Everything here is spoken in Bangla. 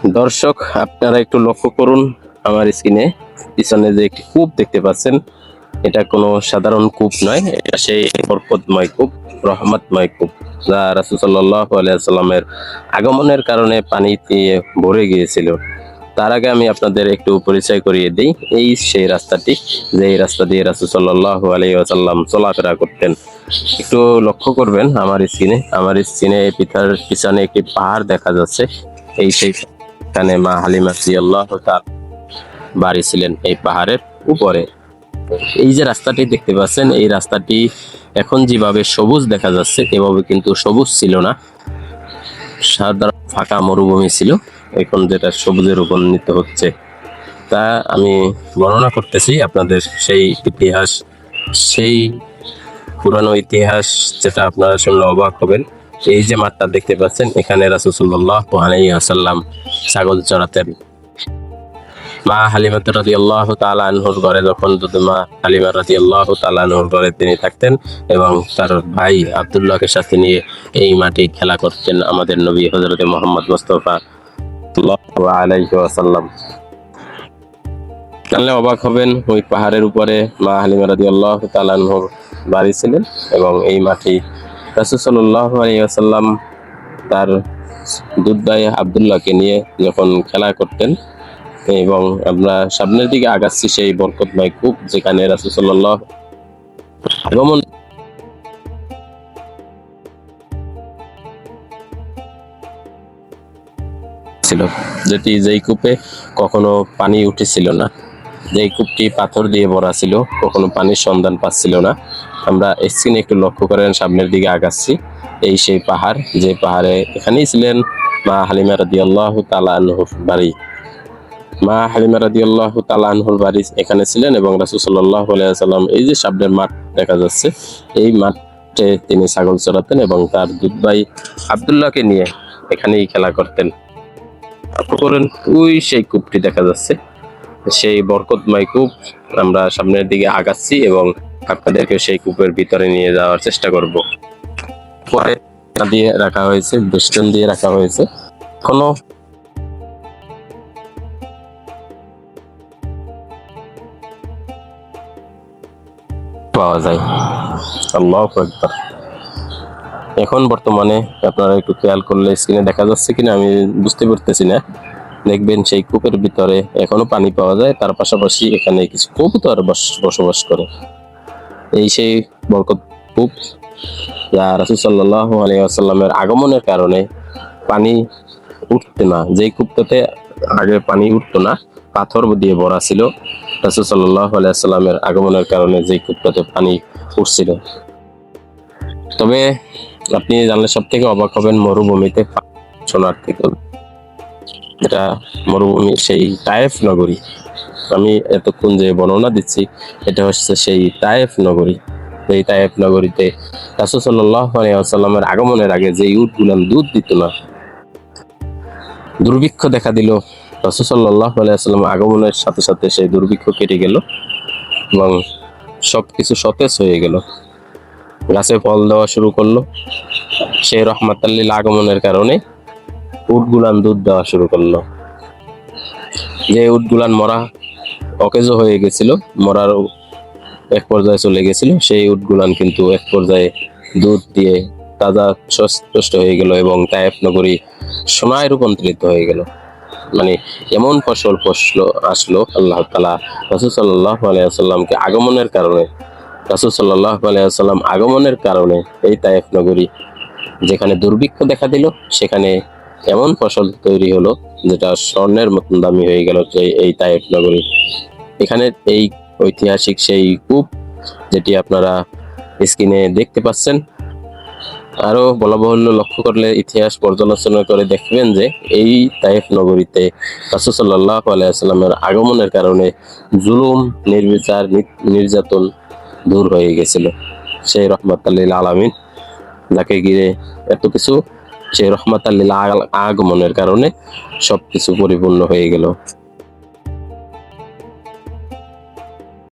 দর্শক, আপনারা একটু লক্ষ্য করুন আমার স্ক্রিনে পিছনে যে একটি কূপ দেখতে পাচ্ছেন, এটা কোনো সাধারণ কূপ নয়, এটা সেই বরকতময় কূপ, রহমতময় কূপ, যা রাসূল সাল্লাল্লাহু আলাইহি সাল্লামের আগমনের কারণে পানি দিয়ে ভরে গিয়েছিল। তার আগে আমি আপনাদের একটু পরিচয় করিয়ে দিই। এই সেই রাস্তাটি, যে এই রাস্তা দিয়ে রাসূল সাল্লাল্লাহু আলাইহি ওয়াসাল্লাম চলাফেরা করতেন। একটু লক্ষ্য করবেন আমার স্ক্রিনে পিছনে একটি পাহাড় দেখা যাচ্ছে। এই সেই এখানে মা হালিমা রাদিয়াল্লাহু তাআলা বাড়ি ছিলেন এই পাহাড়ের উপরে। এই যে রাস্তাটি দেখতে পাচ্ছেন, এই রাস্তাটি এখন যেভাবে সবুজ দেখা যাচ্ছে এভাবে কিন্তু সবুজ ছিল না, সাদা ফাঁকা মরুভূমি ছিল। এখন যেটা সবুজে রূপান্তরিত হচ্ছে, তা আমি বর্ণনা করতেছি আপনাদের সেই ইতিহাস, সেই পুরানো ইতিহাস, যেটা আপনারা শুনলে অবাক হবেন। এই যে মাঠটা দেখতে পাচ্ছেন, এখানে রাসূল সাল্লাল্লাহু আলাইহি ওয়াসাল্লাম ছাগল চড়াতেন। মা হালিমা রাদিয়াল্লাহু তাআলা আনহুর ঘরে, যখন মা হালিমা রাদিয়াল্লাহু তাআলা আনহুর ঘরে তিনি থাকতেন এবং তার ভাই আব্দুল্লাহকে সাথে নিয়ে এই মাঠে খেলা করতেন আমাদের নবী হযরতে মুহাম্মদ মুস্তাফা সাল্লাল্লাহু আলাইহি ওয়াসাল্লাম। জানলে অবাক হবেন, ওই পাহাড়ের উপরে মা হালিমা রাদিয়াল্লাহু তাআলা আনহুর বাড়ি ছিলেন এবং এই মাঠে রাসূল সাল্লাল্লাহু আলাইহি ওয়াসাল্লাম তার দুধ ভাই আব্দুল্লাহকে নিয়ে যখন খেলা করতেন। এবং আমরা সামনের দিকে আগাচ্ছি সেই বরকতময় কূপ, যেখানে রাসূল সাল্লাল্লাহু আগমন ছিল, যেই কূপে কখনো পানি উঠেছিল না, যেই কূপটি পাথর দিয়ে ভরা ছিল, কখনো পানির সন্ধান পাচ্ছিল না। আমরা স্ক্রিনে একটু লক্ষ্য করেন, সামনের দিকে আগাচ্ছি। এই সেই পাহাড়, যে পাহাড়ে এখানেই ছিলেন মা হালিমা রাদিয়াল্লাহু তাআলা আনহুর বাড়ি। মা হালিমা রাদিয়াল্লাহু তাআলা আনহুর বাড়ি এখানে ছিলেন এবং রাসূল সাল্লাল্লাহু আলাইহি ওয়াসাল্লাম, এই যে সামনের মাঠ দেখা যাচ্ছে, এই মাঠে তিনি ছাগল চড়াতেন এবং তার দুধ ভাই আব্দুল্লাহকে নিয়ে এখানেই খেলা করতেন। করেন, ওই সেই কূপটি দেখা যাচ্ছে, সেই বরকতময় কূপ। আমরা সামনের দিকে আগাচ্ছি এবং আপনাদেরকে সেই কূপের ভিতরে নিয়ে যাওয়ার চেষ্টা করব। পরে দিয়ে রাখা হয়েছে, বেষ্টন দিয়ে রাখা হয়েছে, এখনো পাওয়া যায়। আল্লাহু আকবার। এখন বর্তমানে আপনারা একটু খেয়াল করলে স্ক্রিনে দেখা যাচ্ছে কিনা আমি বুঝতে পারতেছি না। দেখবেন সেই কূপের ভিতরে এখনো পানি পাওয়া যায়, তার পাশাপাশি এখানে কিছু কবুতর বসবাস করে। এই সেই বরকত কূপ, যা রাসূল সাল্লাল্লাহু আলাইহি ওয়াসাল্লামের আগমনের কারণে পানি উঠতো না। যেই কূপটাতে আগে পানি উঠতো না, পাথর দিয়ে ভরা ছিল, রাসূল সাল্লাল্লাহু আলাইহি ওয়াসাল্লামের আগমনের কারণে যেই কূপটাতে পানি উঠছিল। তবে আপনি জানলে সব থেকে অবাক হবেন, মরুভূমিতে সোনার থেকে, এটা মরুভূমি সেই তায়েফ নগরী। আমি এতক্ষণ যে বর্ণনা দিচ্ছি, এটা হচ্ছে সেই তায়েফ নগরী। এই তায়েফ নগরীতে রাসূল সাল্লাল্লাহু আলাইহি ওয়াসাল্লামের আগমনের আগে যে উটগুলো দুধ দিত না, দুর্ভিক্ষ দেখা দিল। রাসূল সাল্লাল্লাহু আলাইহি ওয়াসাল্লামের আগমনের সাথে সাথে সেই দুর্ভিক্ষ কেটে গেল এবং সবকিছু সতেজ হয়ে গেল, গাছে ফল দেওয়া শুরু করলো। সেই রহমাতুল লিল আগমনের কারণে উটগুলান দুধ দেওয়া শুরু করলো। যে উটগুলান মরা অকেজো হয়ে গেছিল, মরার এক পর্যায়ে চলে গেছিল, সেই উটগুলান কিন্তু এক পর্যায়ে দুধ দিয়ে তাজা সুস্থ হয়ে গেল এবং তায়েফ নগরী সোনায় রূপান্তরিত হয়ে গেল। মানে এমন ফসল আসলো আল্লাহ তাআলা রাসূল সাল্লাল্লাহু আলাইহি ওয়াসাল্লামকে আগমনের কারণে, রাসূল সাল্লাল্লাহু আলাইহি ওয়াসাল্লাম আগমনের কারণে এই তায়েফ নগরী যেখানে দুর্ভিক্ষ দেখা দিল, সেখানে এমন ফসল তৈরি হলো যেটা স্বর্ণের মতন দামি হয়ে গেল এই তায়েফ নগরী। এখানে এই ঐতিহাসিক সেই কূপ, যেটি আপনারা স্ক্রিনে দেখতে পাচ্ছেন। আরো বলা বাহুল্য, লক্ষ্য করলে ইতিহাস পর্যালোচনা করে দেখবেন যে এই তায়েফ নগরীতে রাসূল সাল্লাল্লাহু আলাইহি ওয়াসাল্লামের আগমনের কারণে জুলুম, নির্বিচার, নির্যাতন দূর হয়ে গেছিল। সেই রহমাতুল লিল আলামিন যাকে ঘিরে এত কিছু, সেই রহমাতুল লিল আগমনের কারণে সবকিছু পরিপূর্ণ হয়ে গেল।